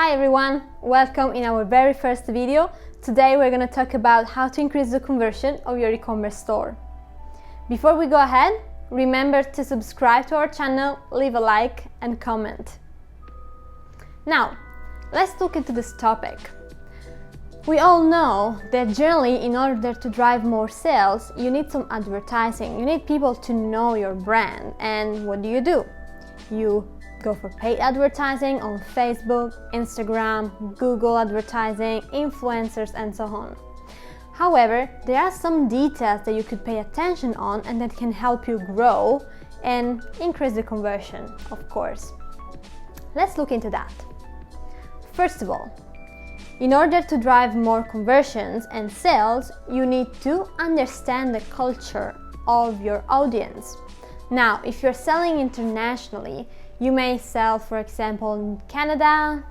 Hi everyone, welcome in our very first video. Today we're going to talk about how to increase the conversion of your e-commerce store. Before we go ahead, remember to subscribe to our channel, leave a like and comment. Now, let's look into this topic. We all know that generally in order to drive more sales, you need some advertising. You need people to know your brand. And what do? You go for paid advertising on Facebook, Instagram, Google advertising, influencers and so on. However, there are some details that you could pay attention on and that can help you grow and increase the conversion, of course. Let's look into that. First of all, in order to drive more conversions and sales, you need to understand the culture of your audience. Now, if you're selling internationally, you may sell, for example, in Canada,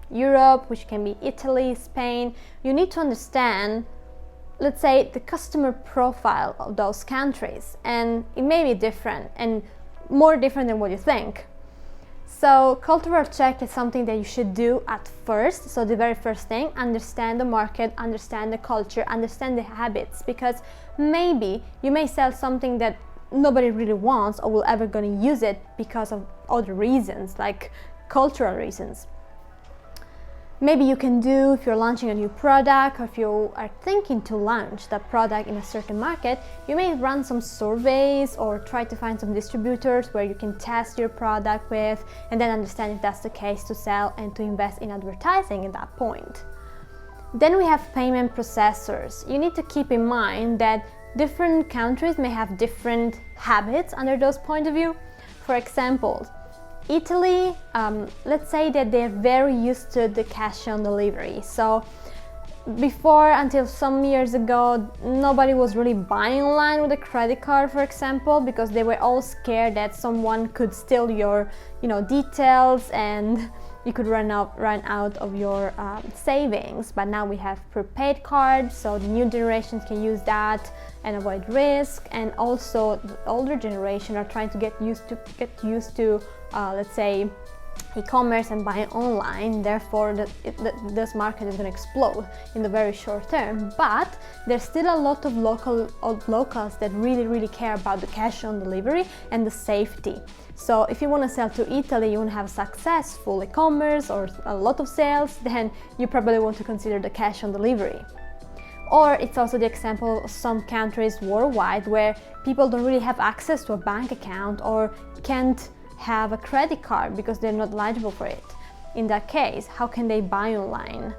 Europe, which can be Italy, Spain. You need to understand, let's say, the customer profile of those countries, and it may be different and more different than what you think. So cultural check is something that you should do at first. So the very first thing, understand the market, understand the culture, understand the habits, because maybe you may sell something that nobody really wants or will ever going to use it because of other reasons, like cultural reasons. Maybe you can do, if you're launching a new product or if you are thinking to launch that product in a certain market, you may run some surveys or try to find some distributors where you can test your product with and then understand if that's the case to sell and to invest in advertising at that point. Then we have payment processors. You need to keep in mind that different countries may have different habits under those point of view. For example, Italy, let's say that they're very used to the cash on delivery. So before, until some years ago, nobody was really buying online with a credit card, for example, because they were all scared that someone could steal your, details and you could run out of your savings. But now we have prepaid cards, so the new generations can use that and avoid risk. And also the older generation are trying to get used to let's say, e-commerce and buying online. Therefore, this market is going to explode in the very short term. But there's still a lot of locals that really care about the cash on delivery and the safety. So if you want to sell to Italy, you want to have successful e-commerce or a lot of sales, then you probably want to consider the cash on delivery. Or it's also the example of some countries worldwide where people don't really have access to a bank account or can't have a credit card because they're not eligible for it. In that case, how can they buy online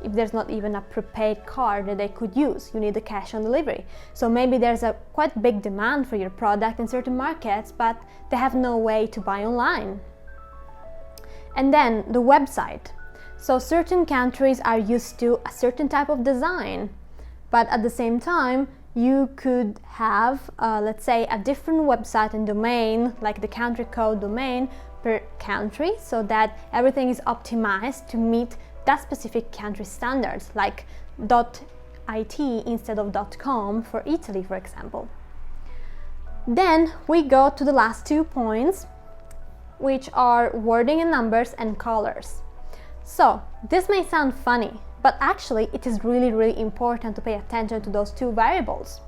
if there's not even a prepaid card that they could use? You need the cash on delivery. So maybe there's a quite big demand for your product in certain markets, but they have no way to buy online. And then the website. So certain countries are used to a certain type of design, but at the same time, you could have, let's say, a different website and domain, like the country code domain per country, so that everything is optimized to meet that specific country standards, like .it instead of .com for Italy, for example. Then we go to the last 2 points, which are wording and numbers and colors. So this may sound funny, but actually it is really important to pay attention to those 2 variables.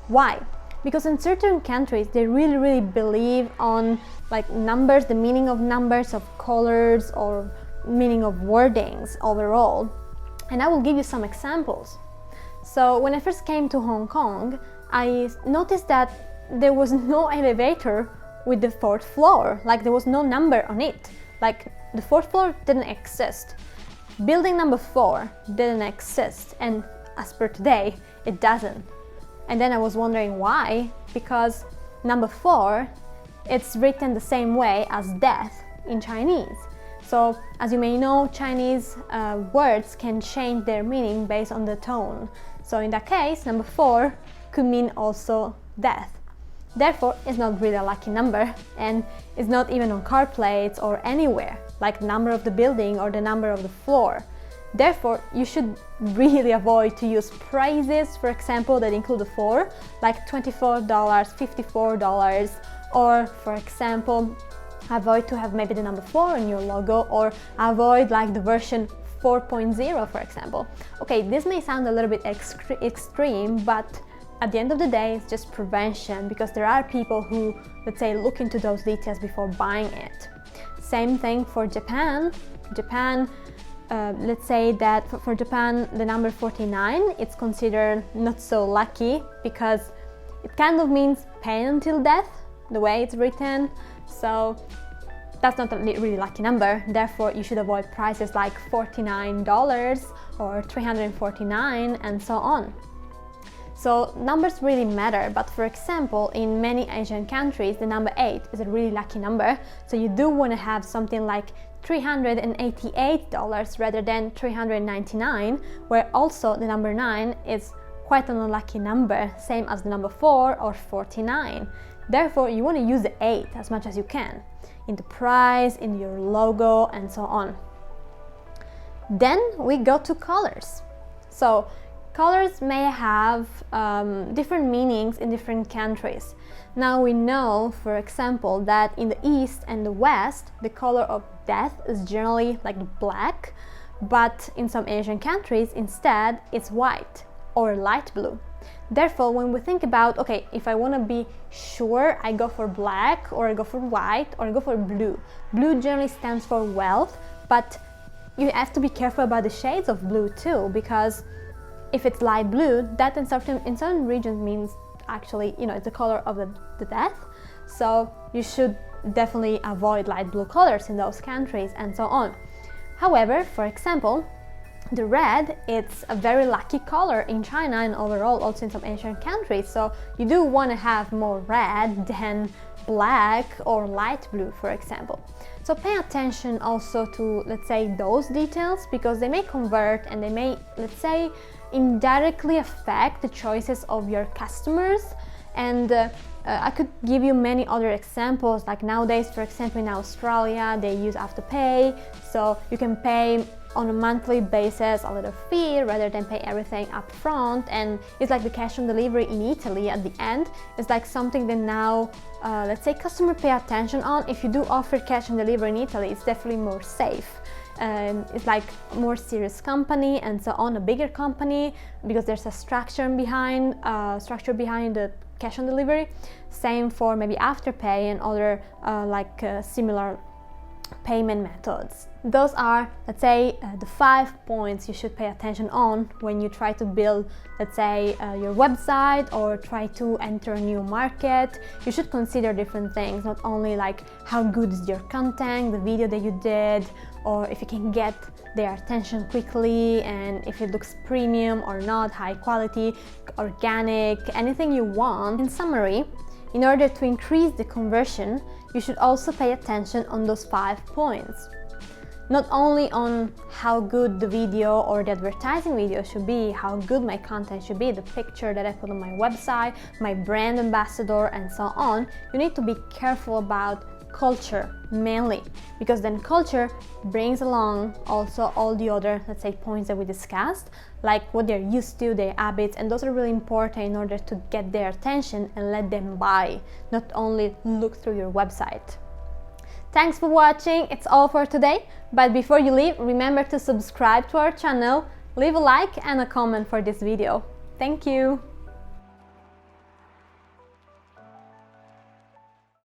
Why? Because in certain countries they really believe on like numbers, the meaning of numbers, of colors, or meaning of wordings overall. And I will give you some examples. So when I first came to Hong Kong, I noticed that there was no elevator with the 4th floor, like there was no number on it, like the 4th floor didn't exist. Building number 4 didn't exist, and as per today, it doesn't. And then I was wondering why, because number 4, it's written the same way as death in Chinese. So as you may know, Chinese words can change their meaning based on the tone. So in that case, number 4 could mean also death. Therefore, it's not really a lucky number, and it's not even on car plates or anywhere, like the number of the building or the number of the floor. Therefore, you should really avoid to use prices, for example, that include the 4, like $24, $54, or for example, avoid to have maybe the number 4 in your logo, or avoid like the version 4.0, for example. Okay, this may sound a little bit extreme, but at the end of the day, it's just prevention, because there are people who, let's say, look into those details before buying it. Same thing for Japan. Let's say that for Japan, the number 49, it's considered not so lucky, because it kind of means pain until death, the way it's written. So that's not a really lucky number. Therefore, you should avoid prices like $49 or $349 and so on. So numbers really matter, but for example, in many Asian countries, the number 8 is a really lucky number. So you do want to have something like $388 rather than $399, where also the number 9 is quite an unlucky number, same as the number 4 or 49. Therefore, you want to use the 8 as much as you can in the price, in your logo, and so on. Then we go to colors. So colors may have different meanings in different countries. Now we know, for example, that in the East and the West, the color of death is generally like black, but in some Asian countries, instead, it's white or light blue. Therefore, when we think about, okay, if I want to be sure, I go for black, or I go for white, or I go for blue. Blue generally stands for wealth, but you have to be careful about the shades of blue too, because if it's light blue, that in certain regions means actually, it's the color of the death. So you should definitely avoid light blue colors in those countries and so on. However, for example, the red, it's a very lucky color in China and overall also in some Asian countries. So you do want to have more red than black or light blue, for example. So pay attention also to, let's say, those details, because they may convert and they may, let's say, indirectly affect the choices of your customers. And I could give you many other examples, like nowadays, for example, in Australia, they use Afterpay, so you can pay on a monthly basis a little fee rather than pay everything up front. And it's like the cash on delivery in Italy at the end. It's like something that now, let's say, customer pay attention on. If you do offer cash on delivery in Italy, it's definitely more safe. It's like a more serious company and so on, a bigger company, because there's a structure behind the cash on delivery. Same for maybe Afterpay and other similar payment methods. Those are, let's say, the 5 points you should pay attention on when you try to build, let's say, your website or try to enter a new market. You should consider different things, not only like how good is your content, the video that you did, or if you can get their attention quickly, and if it looks premium or not, high quality, organic, anything you want. In summary, in order to increase the conversion, you should also pay attention on those 5 points. Not only on how good the video or the advertising video should be, how good my content should be, the picture that I put on my website, my brand ambassador, and so on. You need to be careful about culture mainly, because then culture brings along also all the other, let's say, points that we discussed, like what they're used to, their habits, and those are really important in order to get their attention and let them buy, not only look through your website. Thanks for watching, it's all for today, but before you leave, remember to subscribe to our channel, leave a like and a comment for this video. Thank you!